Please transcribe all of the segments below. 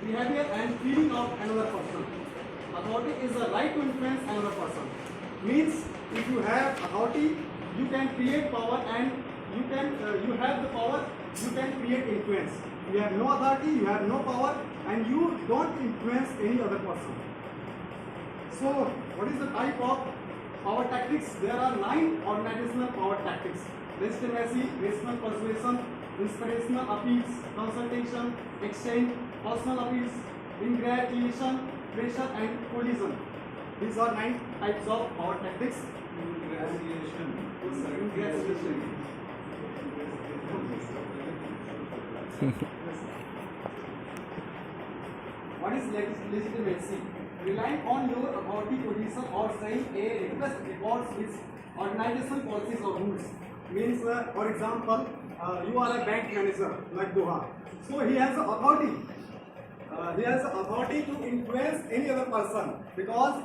behavior and feeling of another person. Authority is the right to influence another person. Means if you have authority, you can create power, and you have the power, you can create influence. You have no authority, you have no power, and you don't influence any other person. So what is the type of power tactics? There are 9 organizational power tactics: legitimacy, rational persuasion, inspirational appeals, consultation, exchange, personal appeals, ingratiation, pressure, and collision. These are 9 types of power tactics. Ingratiation. What is legitimacy? Relying on your authority, position, or saying a request records with organization policies or rules. Means, for example, you are a bank manager like Doha. So he has authority. He has authority to influence any other person because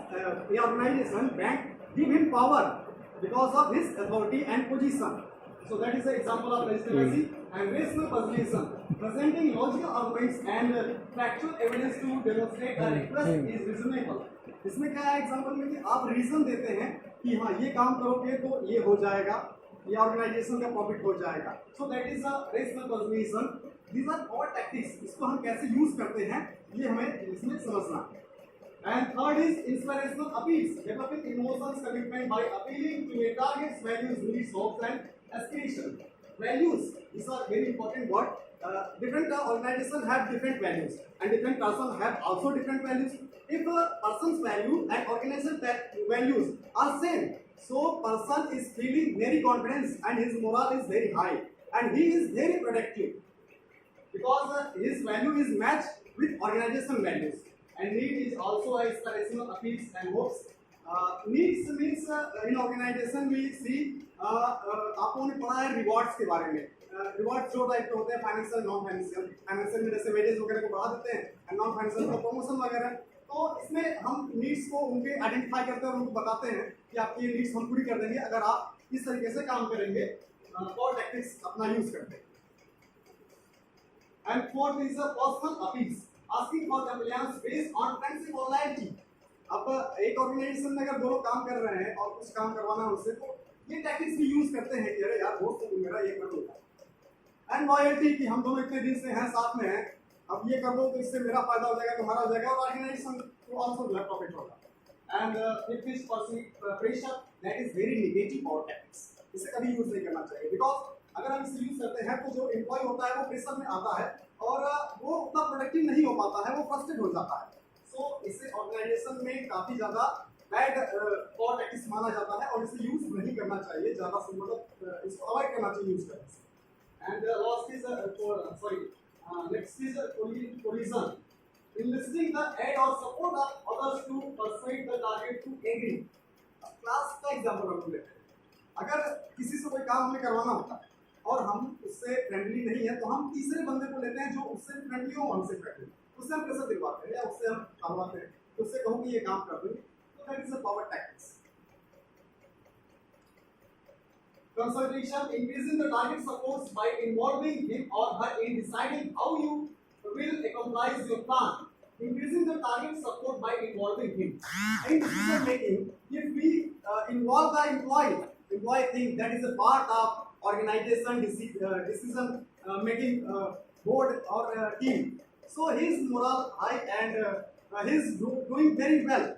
the organization, bank, give him power because of his authority and position. So that is the example of legitimacy. And rational persuasion, presenting logical arguments and factual evidence to demonstrate a request is reasonable. इसमें क्या है example में कि आप reason देते हैं कि हाँ ये काम करोगे तो ये हो जाएगा, ये ऑर्गेनाइजेशन का प्रॉफिट हो जाएगा. So that is a rational persuasion. These are all tactics. इसको हम कैसे यूज करते हैं ये हमें इसमें समझना. And third is inspirational appeals, developing emotions commitment by appealing to a target's values, needs, hopes, and aspirations. Values, these are very important word. Different organizations have different values, and different persons have also different values. If a person's value and organization values are same, so person is feeling very confidence and his morale is very high, and he is very productive because his value is matched with organization values. And need is also a inspirational appeals and hopes. Needs means in organization we see आपको ने पढ़ा है rewards के बारे में. Rewards जो type के होते हैं, फाइनेंशियल, नॉन फाइनेंशियल. फाइनेंशियल में जैसे वेजेस वगैरह को बढ़ा देते हैं, नॉन फाइनेंशियल में प्रमोशन वगैरह. तो इसमें हम नीड्स को उनके आइडेंटिफाई करते हैं और उनको बताते हैं कि आपकी ये नीड्स हम पूरी कर देंगे अगर आप इस तरीके से काम करेंगे और टैक्टिक्स अपना यूज करते हैं. And fourth is a personal appeals, asking for compliance based on principle of loyalty. अब एक ऑर्गेनाइजेशन में अगर दो लोग काम कर रहे हैं और कुछ काम करवाना है उससे, तो ये टैक्टिक्स भी यूज करते हैं कि अरे यार दोस्त तुम मेरा ये कर दो. एंड लॉयल्टी कि हम दोनों इतने दिन से हैं, साथ में हैं, अब ये कर दो तो इससे मेरा फायदा हो जाएगा, तुम्हारा हो जाएगा, और ऑर्गेनाइजेशन को आल्सो प्रॉफिट होगा. And fifth is pressure, that is very negative power tactics. इसे कभी यूज नहीं करना चाहिए बिकॉज अगर हम इसे यूज करते हैं तो जो एम्प्लॉय होता है वो प्रेशर में आता है और वो उतना प्रोडक्टिव नहीं हो पाता है, वो फ्रस्ट्रेट हो जाता है. सो इसे ऑर्गेनाइजेशन में काफी ज्यादा बैड पावर टैक्टिक्स माना जाता है और इसे यूज नहीं करना चाहिए ज्यादा से, मतलब इसको अवॉइड करना चाहिए यूज करने से. And last is next is collision, enlisting the aid or support of others to persuade the target to agree. Class का एग्जांपल हम लेते हैं. अगर किसी से कोई काम हमें करवाना होता है और हम उससे फ्रेंडली नहीं है तो हम तीसरे बंदे को लेते हैं जो उससे फ्रेंडली हो, हमसे फ्रेंडली, उससे हम प्रेशर दिलवाते हैं या उससे हम करवाते हैं, तो उससे कहूँ कि ये काम कर दो. तो that is a power tactics. Consultation, increasing the target supports by involving him or her in deciding how you will accomplish your plan. Increasing the target support by involving him. In decision making, if we involve the employee think that is a part of organization decision making board or team. So his morale high and he's doing very well.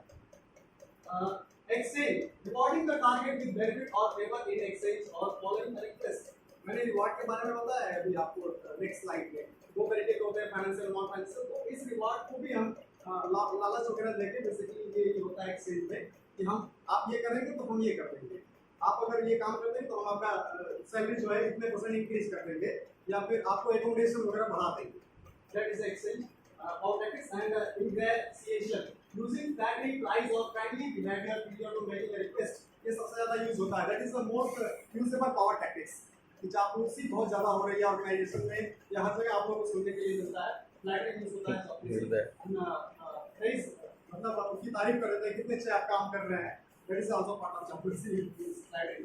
Exchange, rewarding the target with benefit or favor in exchange or following the request. मैंने reward के बारे में बताया है अभी आपको next slide में. दो तरीके के होते हैं, फाइनेंशियल, नॉन फाइनेंशियल. तो इस रिवॉर्ड को भी हम लालच वगैरह देके बेसिकली ये होता है एक्सचेंज में कि हम आप ये करेंगे तो हम ये कर देंगे, आप अगर ये काम करते हैं तो हम आपका सैलरी जो है इतने % इंक्रीज कर देंगे या फिर आपको एकोमोडेशन वगैरह बढ़ा देंगे. That is exchange of tactics. And ingratiation, using flattery praise और kindly behaviour period to making a request. ये सबसे ज्यादा यूज होता है. That is the most usable power tactics. चापलूसी बहुत ज्यादा हो रही है ऑर्गेनाइजेशन में या हर जगह आप लोगों को सुनने के लिए मिलता है. फ्लैटरी यूज होता है, मतलब उसकी तारीफ कर देते हैं कितने अच्छे आप काम कर रहे हैं. That is also part of chaplaincy sliding.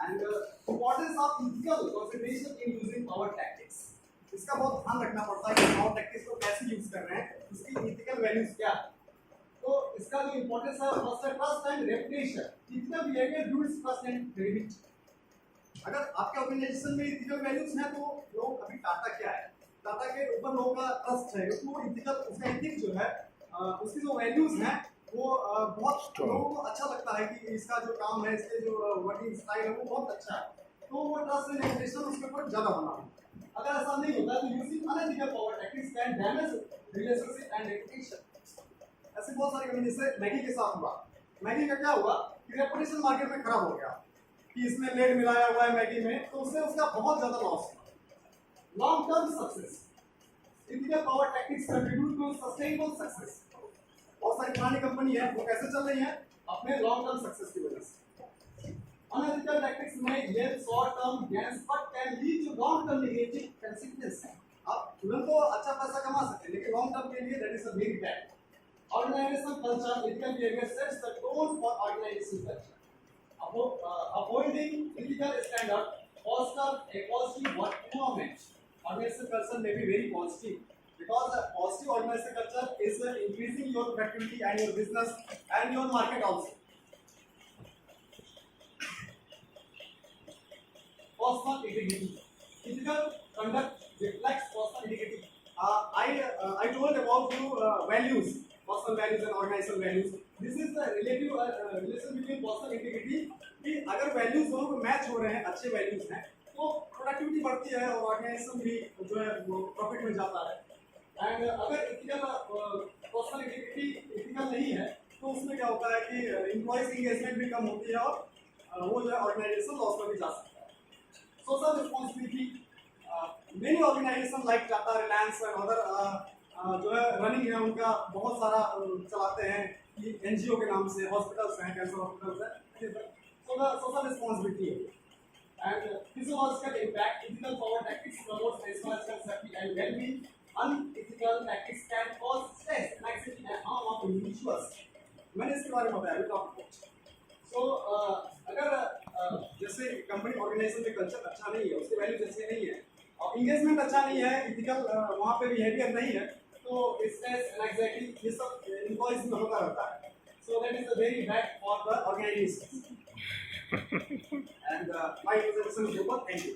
And importance of ethical consideration in using power tactics. इसका बहुत ध्यान रखना पड़ता है वैल्यूज क्या है। तो इसका जो इंपॉर्टेंस है फर्स्ट है trust and reputation. Ethical behaviour builds trust and credit. अगर आपके ऑर्गेनाइजेशन में इथिकल वैल्यूज हैं तो लोग, अभी टाटा क्या है, टाटा के ऊपर लोगों का ट्रस्ट है क्योंकि वो इथिकल, उसका एथिक जो है, उसकी जो वैल्यूज हैं वो बहुत लोगों को अच्छा लगता है कि इसका जो काम है, इसके जो वर्किंग स्टाइल है वो बहुत अच्छा है, तो वो ट्रस्ट एंड रेपुटेशन उसके ऊपर ज्यादा बना है। अगर ऐसा नहीं होता तो using unethical power tactics can damage relationship and reputation. ऐसे बहुत सारे कंपनी, जैसे मैगी के साथ हुआ। मैगी का क्या हुआ कि रेपुटेशन मार्केट में खराब हो गया कि इसमें लेड मिलाया हुआ है मैगी में, तो उससे उसका बहुत ज्यादा लॉस हुआ। Long term success, ethical power tactics contribute to sustainable success. बहुत सारी पुरानी कंपनी है, वो कैसे चल रही है, अपने लॉन्ग टर्म सक्सेस की वजह से। Unethical tactics may yield short-term gains but can lead to long-term negative consequences. आप तुरंत तो अच्छा पैसा कमा सकते हैं, लेकिन लॉन्ग टर्म के लिए that is a very bad. Organizational culture, ethical behavior sets the tone for organizational culture. Avoiding ethical standard foster a positive work environment. Organizational culture may be very positive because a positive organizational culture is increasing your productivity and your business and your market also. Personal integrity. Ethical conduct reflects personal integrity. I told about you values, personal values and organizational values. This is the relative relation between personal integrity. कि अगर values दोनों को match हो रहे हैं, अच्छे values हैं, तो प्रोडक्टिविटी बढ़ती है और ऑर्गेनाइजेशन भी जो है वो प्रॉफिट में जाता है। एंड अगर इथिकल पर्सनल इंटीग्रिटी इथिकल नहीं है तो उसमें क्या होता है कि एम्प्लॉइज एंगेजमेंट भी कम होती है और वो जो है ऑर्गेनाइजेशन लॉस में भी जा सकता है। Social responsibility. Many organizations like Tata, Reliance and other जो है रनिंग है उनका बहुत सारा चलाते हैं कि NGO के नाम से, हॉस्पिटल्स हैं, कैंसर हॉस्पिटल्स हैं, so the social responsibility and physiological impact. Ethical power tactics promotes physiological safety and well-being. Unethical tactics can cause stress, anxiety and harm of individuals. मैंने इसके बारे में बताया अभी। तो अगर जैसे कंपनी ऑर्गेनाइजेशन में कल्चर अच्छा नहीं है, उसके वैल्यूज अच्छे नहीं है और इंगेजमेंट अच्छा नहीं है, इथिकल वहाँ पे बिहेवियर नहीं है, तो स्ट्रेस एंजाइटी ये सब एम्प्लॉइज में होता रहता है। So that is a very bad for the organisation and my presentation is over. Thank you.